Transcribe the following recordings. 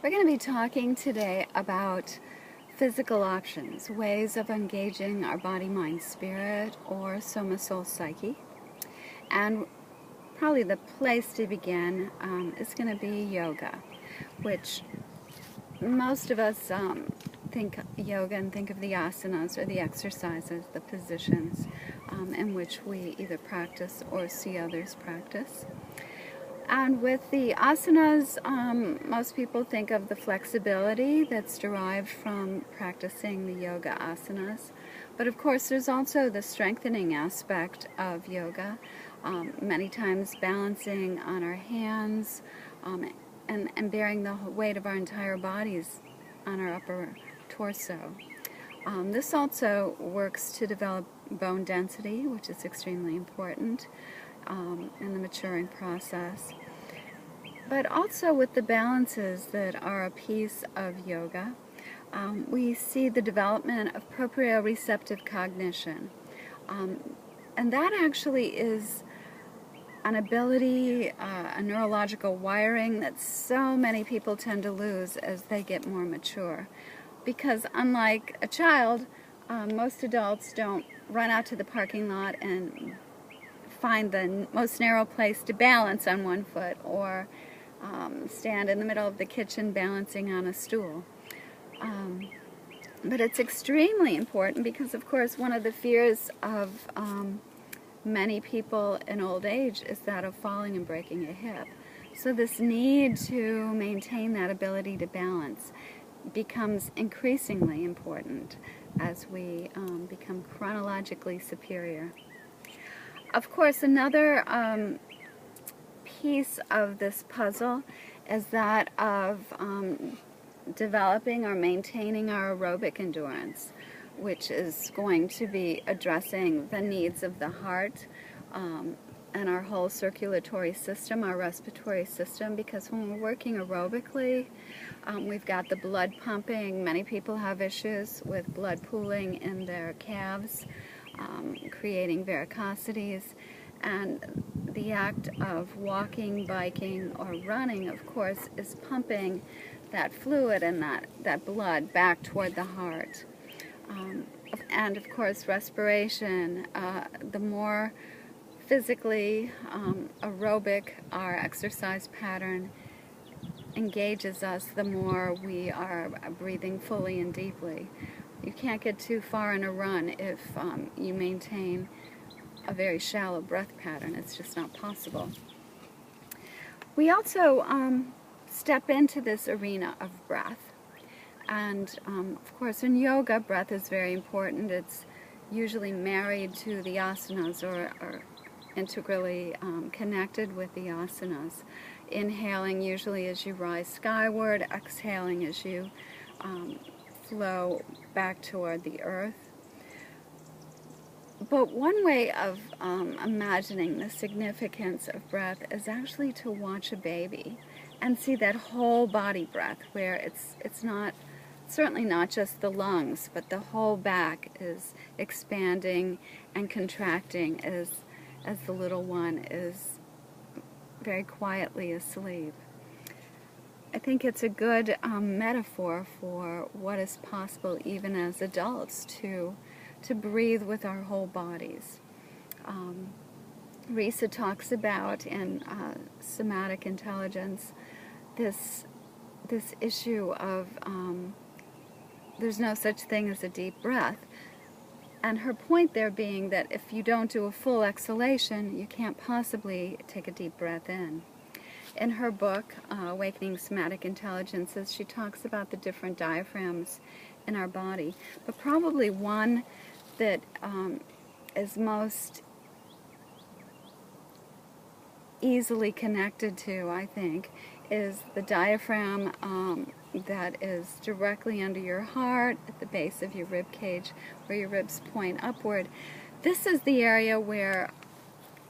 We're going to be talking today about physical options, ways of engaging our body, mind, spirit, or soma-soul psyche. And probably the place to begin is going to be yoga, which most of us think yoga and think of the asanas or the exercises, the positions in which we either practice or see others practice. And with the asanas, most people think of the flexibility that's derived from practicing the yoga asanas. But of course, there's also the strengthening aspect of yoga, many times balancing on our hands and bearing the weight of our entire bodies on our upper torso. This also works to develop bone density, which is extremely important in the maturing process. But also with the balances that are a piece of yoga, we see the development of proprioceptive cognition. And that actually is an ability, a neurological wiring that so many people tend to lose as they get more mature. Because unlike a child, most adults don't run out to the parking lot and find the most narrow place to balance on one foot, or stand in the middle of the kitchen balancing on a stool. But it's extremely important because, of course, one of the fears of many people in old age is that of falling and breaking a hip. So this need to maintain that ability to balance becomes increasingly important as we become chronologically superior. Of course, another piece of this puzzle is that of developing or maintaining our aerobic endurance, which is going to be addressing the needs of the heart and our whole circulatory system, our respiratory system, because when we're working aerobically, we've got the blood pumping. Many people have issues with blood pooling in their calves, creating varicosities, and the act of walking, biking, or running, of course, is pumping that fluid and that blood back toward the heart. And of course, respiration, the more physically aerobic our exercise pattern engages us, the more we are breathing fully and deeply. You can't get too far in a run if you maintain a very shallow breath pattern. It's just not possible. We also step into this arena of breath. And of course, in yoga, breath is very important. It's usually married to the asanas, or integrally connected with the asanas. Inhaling usually as you rise skyward, exhaling as you flow back toward the earth. But one way of imagining the significance of breath is actually to watch a baby and see that whole body breath, where it's not, certainly not just the lungs, but the whole back is expanding and contracting as the little one is very quietly asleep. I think it's a good metaphor for what is possible even as adults to breathe with our whole bodies. Risa talks about in somatic intelligence this issue of there's no such thing as a deep breath. And her point there being that if you don't do a full exhalation, you can't possibly take a deep breath in. In her book, Awakening Somatic Intelligences, she talks about the different diaphragms in our body, but probably one that is most easily connected to, I think, is the diaphragm that is directly under your heart, at the base of your rib cage, where your ribs point upward. This is the area where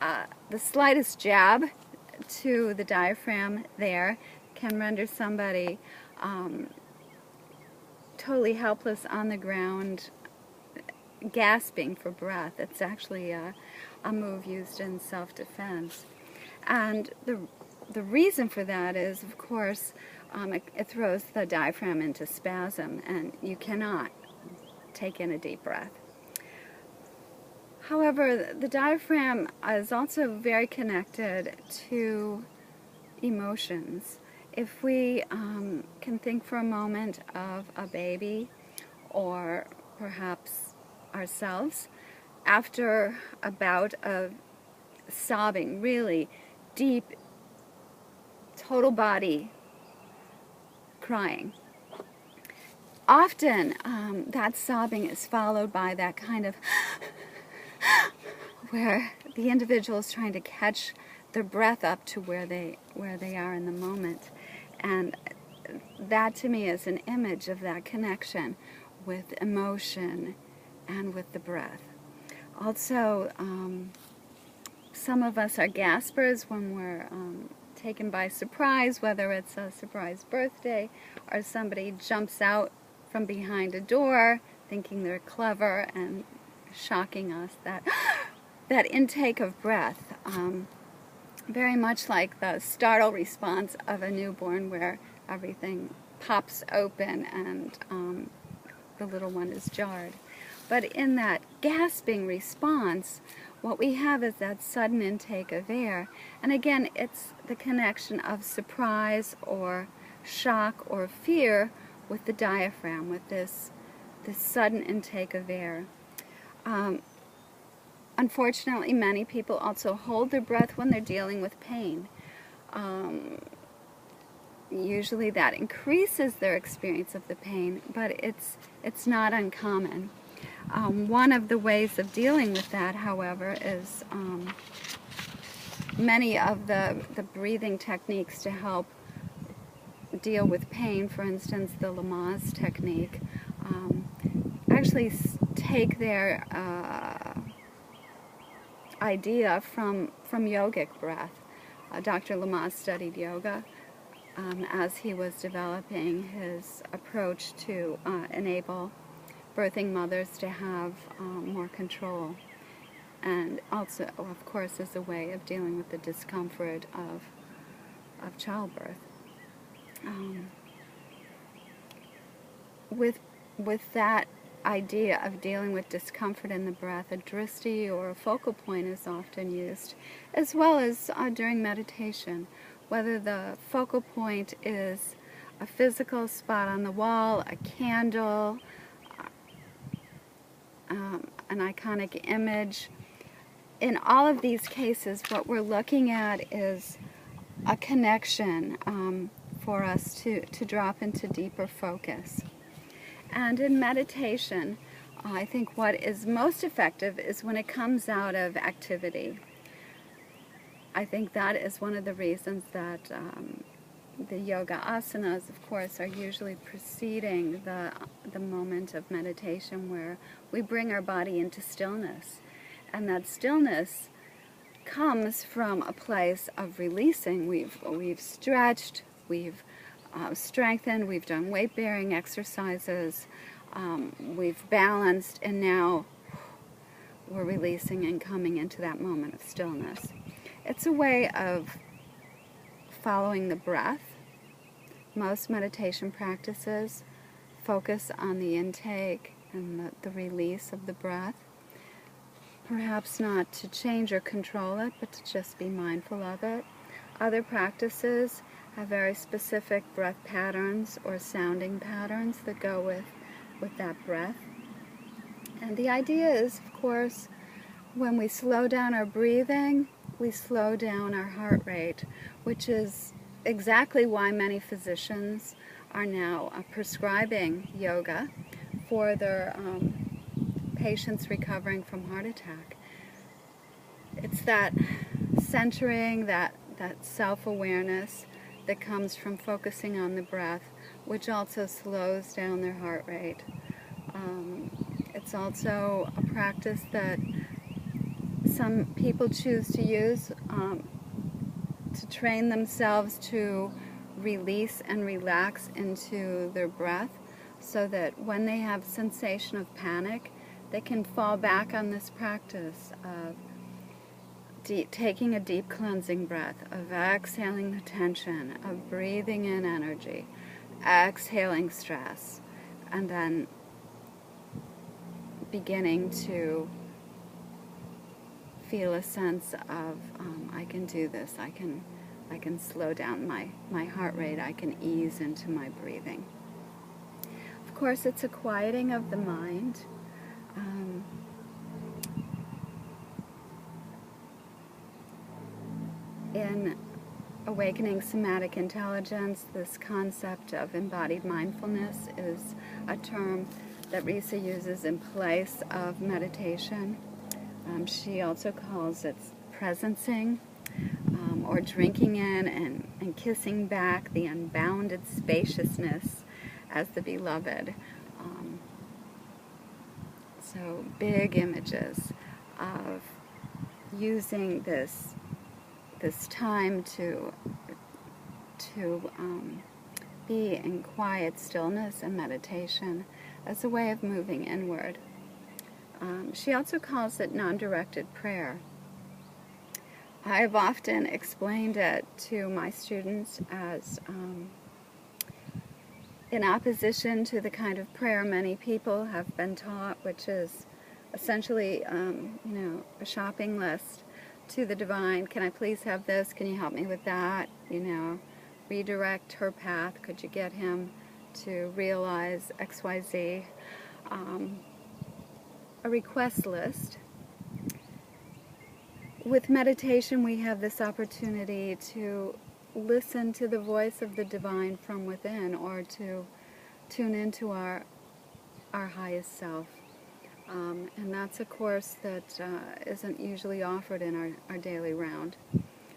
the slightest jab to the diaphragm there can render somebody totally helpless on the ground, gasping for breath. It's actually a move used in self-defense. And the the reason for that is, of course, it throws the diaphragm into spasm, and you cannot take in a deep breath. However, the diaphragm is also very connected to emotions. If we can think for a moment of a baby, or perhaps ourselves, after a bout of sobbing, really deep, total body crying. Often that sobbing is followed by that kind of where the individual is trying to catch their breath up to where they are in the moment. And that to me is an image of that connection with emotion and with the breath. Also, some of us are gaspers when we're taken by surprise, whether it's a surprise birthday or somebody jumps out from behind a door thinking they're clever and shocking us. That intake of breath, very much like the startle response of a newborn where everything pops open and the little one is jarred. But in that gasping response, what we have is that sudden intake of air. And again, it's the connection of surprise or shock or fear with the diaphragm, with this sudden intake of air. Unfortunately, many people also hold their breath when they're dealing with pain. Usually that increases their experience of the pain, but it's not uncommon. One of the ways of dealing with that, however, is many of the breathing techniques to help deal with pain, for instance, the Lamaze technique, actually take their idea from yogic breath. Dr. Lamaze studied yoga as he was developing his approach to enable birthing mothers to have more control, and also, of course, as a way of dealing with the discomfort of childbirth. With that idea of dealing with discomfort in the breath, a drishti or a focal point is often used, as well as during meditation, whether the focal point is a physical spot on the wall, a candle, an iconic image. In all of these cases, what we're looking at is a connection for us to drop into deeper focus. And in meditation, I think what is most effective is when it comes out of activity. I think that is one of the reasons that the yoga asanas, of course, are usually preceding the moment of meditation where we bring our body into stillness. And that stillness comes from a place of releasing. We've stretched, we've strengthened, we've done weight-bearing exercises, we've balanced, and now we're releasing and coming into that moment of stillness. It's a way of following the breath. Most meditation practices focus on the intake and the release of the breath. Perhaps not to change or control it, but to just be mindful of it. Other practices have very specific breath patterns or sounding patterns that go with that breath. And the idea is, of course, when we slow down our breathing, we slow down our heart rate, which is exactly why many physicians are now prescribing yoga for their patients recovering from heart attack. It's that centering, that self-awareness that comes from focusing on the breath, which also slows down their heart rate. It's also a practice that some people choose to use to train themselves to release and relax into their breath, so that when they have sensation of panic, they can fall back on this practice of taking a deep cleansing breath, of exhaling the tension, of breathing in energy, exhaling stress, and then beginning to feel a sense of, I can do this, I can slow down my heart rate, I can ease into my breathing. Of course, it's a quieting of the mind. In Awakening Somatic Intelligence, this concept of embodied mindfulness is a term that Risa uses in place of meditation. She also calls it presencing, or drinking in and kissing back the unbounded spaciousness as the beloved. So big images of using this time to be in quiet stillness and meditation as a way of moving inward. She also calls it non-directed prayer. I've often explained it to my students as in opposition to the kind of prayer many people have been taught, which is essentially, a shopping list to the divine. Can I please have this? Can you help me with that? Redirect her path. Could you get him to realize XYZ? A request list. With meditation, we have this opportunity to listen to the voice of the divine from within, or to tune into our highest self. And that's a course that isn't usually offered in our daily round,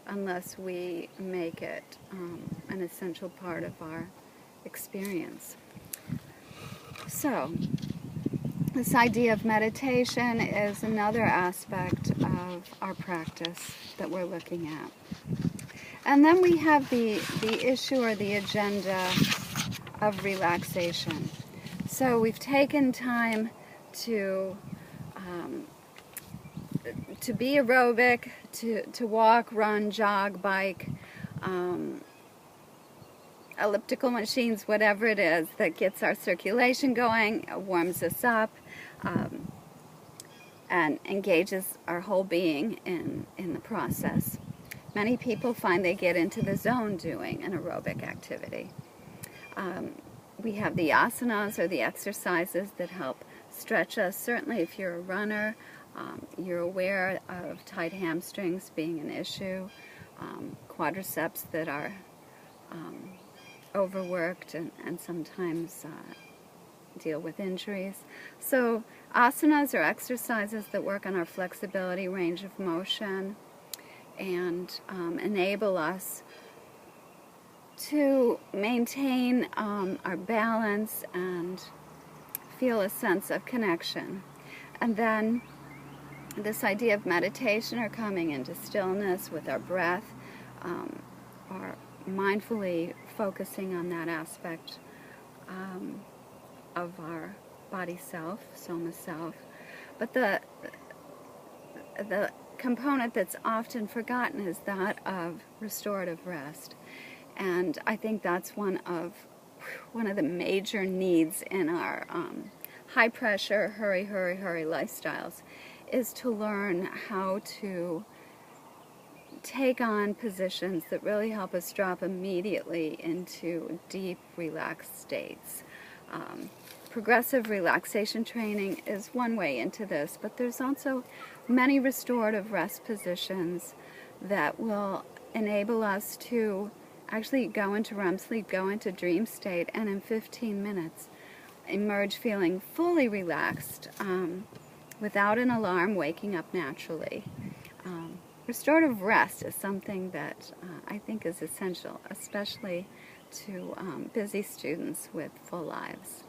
unless we make it an essential part of our experience. So, this idea of meditation is another aspect of our practice that we're looking at. And then we have the issue or the agenda of relaxation. So we've taken time to be aerobic, to walk, run, jog, bike, elliptical machines, whatever it is that gets our circulation going, warms us up, and engages our whole being in the process. Many people find they get into the zone doing an aerobic activity. We have the asanas, or the exercises that help stretch us. Certainly if you're a runner, you're aware of tight hamstrings being an issue, quadriceps that are overworked and sometimes deal with injuries. So asanas are exercises that work on our flexibility, range of motion, and enable us to maintain our balance and feel a sense of connection. And then this idea of meditation, or coming into stillness with our breath, or mindfully focusing on that aspect of our body self, soma-self. But the component that's often forgotten is that of restorative rest. And I think that's one of the major needs in our high-pressure, hurry lifestyles, is to learn how to take on positions that really help us drop immediately into deep, relaxed states. Progressive relaxation training is one way into this, but there's also many restorative rest positions that will enable us to actually go into REM sleep, go into dream state, and in 15 minutes emerge feeling fully relaxed, without an alarm, waking up naturally. Restorative rest is something that I think is essential, especially to busy students with full lives.